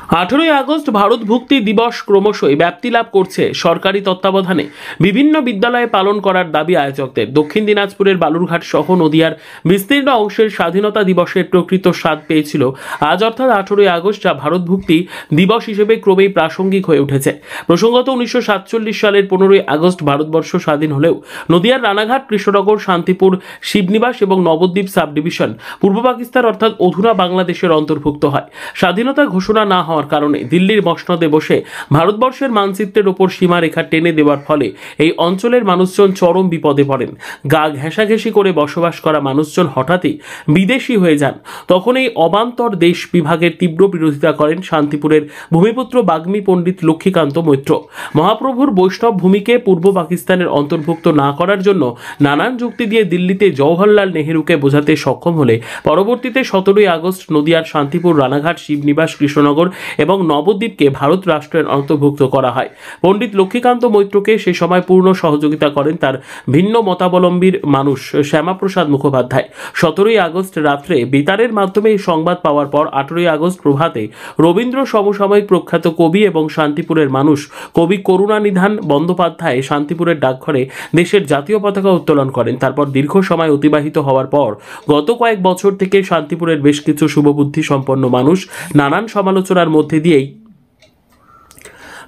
18 August Bharat ভুক্তি দিবস ক্রমশই ব্যাপ্তি লাভ করছে। সরকারি তত্ত্বাবধানে বিভিন্ন বিদ্যালয়ে পালন করার দাবি আয়োজকদের। দক্ষিণ দিনাজপুরের বালুরঘাট সহ নদিয়ার বিস্তীর্ণ অংশের স্বাধীনতা দিবসের প্রকৃত স্বাদ পেয়েছিল আজ অর্থাৎ 18 আগস্ট, যা ভারত ভুক্তি দিবস হিসেবে ক্রমেই প্রাসঙ্গিক হয়ে উঠেছে। প্রসঙ্গত 1947 সালের 15 আগস্ট ভারতবর্ষ স্বাধীন হলেও নদিয়ার রানাঘাট, কৃষ্ণনগর, শান্তিপুর, শিবনিবাস এবং নবদ্বীপ সাব ডিভিশন পূর্ব পাকিস্তান অর্থাৎ অধুনা বাংলাদেশের অন্তর্ভুক্ত হয়। স্বাধীনতা ঘোষণা না হওয়ার কারণে দিল্লির মসনদে বসে ভারতবর্ষের মানচিত্রের ওপর সীমারেখা টেনে দেওয়ার ফলে এই অঞ্চলের মানুষজন চরম বিপদে পড়েন। গা ঘেঁষাঘেঁষি করে বসবাস করা মানুষজন হঠাৎই বিদেশি হয়ে যান। তখন এই অবান্তর দেশ বিভাগের তীব্র বিরোধিতা করেন শান্তিপুরের ভূমিপুত্র বাগ্মী পণ্ডিত লক্ষ্মীকান্ত মৈত্র। মহাপ্রভুর বৈষ্ণব ভূমিকে পূর্ব পাকিস্তানের অন্তর্ভুক্ত না করার জন্য নানান যুক্তি দিয়ে দিল্লিতে জওহরলাল নেহেরুকে বোঝাতে সক্ষম হলে পরবর্তীতে 17 আগস্ট নদিয়ার শান্তিপুর, রানাঘাট, শিবনিবাস, কৃষ্ণনগর এবং নবদ্বীপকে ভারত রাষ্ট্রের অন্তর্ভুক্ত করা হয়। পণ্ডিত লক্ষ্মীকান্ত মৈত্রকে সে সময় পূর্ণ সহযোগিতা করেন তার ভিন্ন মতাবলম্বীর মানুষ শ্যামাপ্রসাদ মুখোপাধ্যায়। 17 আগস্ট রাত্রে বেতারের মাধ্যমে এই সংবাদ পাওয়ার পর 18 আগস্ট প্রভাতে রবীন্দ্র সমসাময়িক প্রখ্যাত কবি এবং শান্তিপুরের মানুষ কবি করুণানিধান বন্দ্যোপাধ্যায় শান্তিপুরের ডাকঘরে দেশের জাতীয় পতাকা উত্তোলন করেন। তারপর দীর্ঘ সময় অতিবাহিত হওয়ার পর গত কয়েক বছর থেকে শান্তিপুরের বেশ কিছু শুভবুদ্ধি সম্পন্ন মানুষ নানান সমালোচনার মধ্যে দিয়েই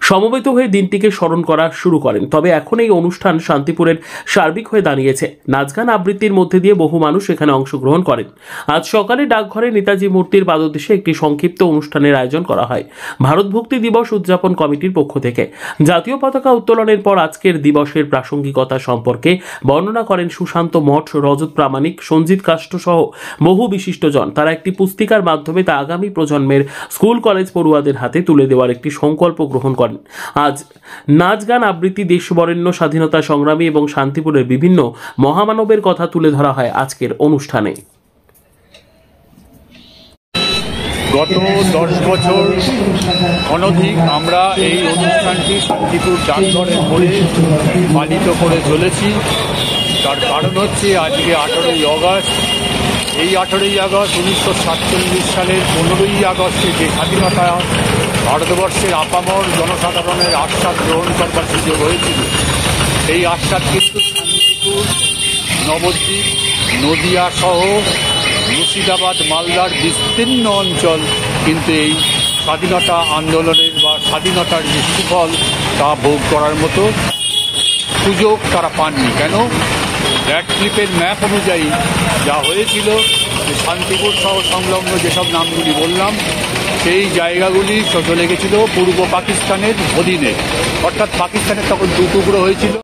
সমবেত হয়ে দিনটিকে স্মরণ করা শুরু করেন। তবে এখন এই অনুষ্ঠান শান্তিপুরের সার্বিক হয়ে দাঁড়িয়েছে। নাচগান আবৃত্তির মধ্যে দিয়ে বহু মানুষ এখানে অংশগ্রহণ করেন। আজ সকালে ডাকঘরে নেতাজি মূর্তির পাদদেশে একটি সংক্ষিপ্ত অনুষ্ঠানের আয়োজন করা হয় ভারত ভুক্তি দিবস উদযাপন কমিটির পক্ষ থেকে। জাতীয় পতাকা উত্তোলনের পর আজকের দিবসের প্রাসঙ্গিকতা সম্পর্কে বর্ণনা করেন সুশান্ত মঠ, রজত প্রামাণিক, সঞ্জিত কাষ্ঠ সহ বহু বিশিষ্টজন। তারা একটি পুস্তিকার মাধ্যমে তা আগামী প্রজন্মের স্কুল কলেজ পড়ুয়াদের হাতে তুলে দেওয়ার একটি সংকল্প গ্রহণ করেন। আজ নাচ গান আবৃত্তি, দেশবরেণ্য, স্বাধীনতা সংগ্রামী এবং শান্তিপুরের বিভিন্ন মহামানবের কথা তুলে ধরা হয় আজকের অনুষ্ঠানে। গত 10 বছর অনধিক আমরা এই অনুষ্ঠানটি শান্তিপুর ডাকঘরের মোড়ে পালিত করে চলেছি। তার কারণ হচ্ছে আজকে 18 আগস্ট। এই 18 আগস্ট 1947 সালের 15 আগস্টে যে স্বাধীনতা ভারতবর্ষের আপামর জনসাধারণের আশ্বাদ গ্রহণ করবার সুযোগ হয়েছিল, সেই আশ্বাদ কিন্তু শান্তিপুর, নবদ্বীপ, নদিয়া সহ মুর্শিদাবাদ, মালদার বিস্তীর্ণ অঞ্চল কিন্তু এই স্বাধীনতা আন্দোলনের বা স্বাধীনতার যে সুফল তা ভোগ করার মতো সুযোগ তারা পাননি। কেন? র্যাডক্লিফের ম্যাপ অনুযায়ী যা হয়েছিল যে শান্তিপুর সহ সংলগ্ন যেসব নামগুলি বললাম, সেই জায়গাগুলি চলে গেছিল পূর্ব পাকিস্তানের অধীনে, অর্থাৎ পাকিস্তানের তখন দু টুকরো হয়েছিল।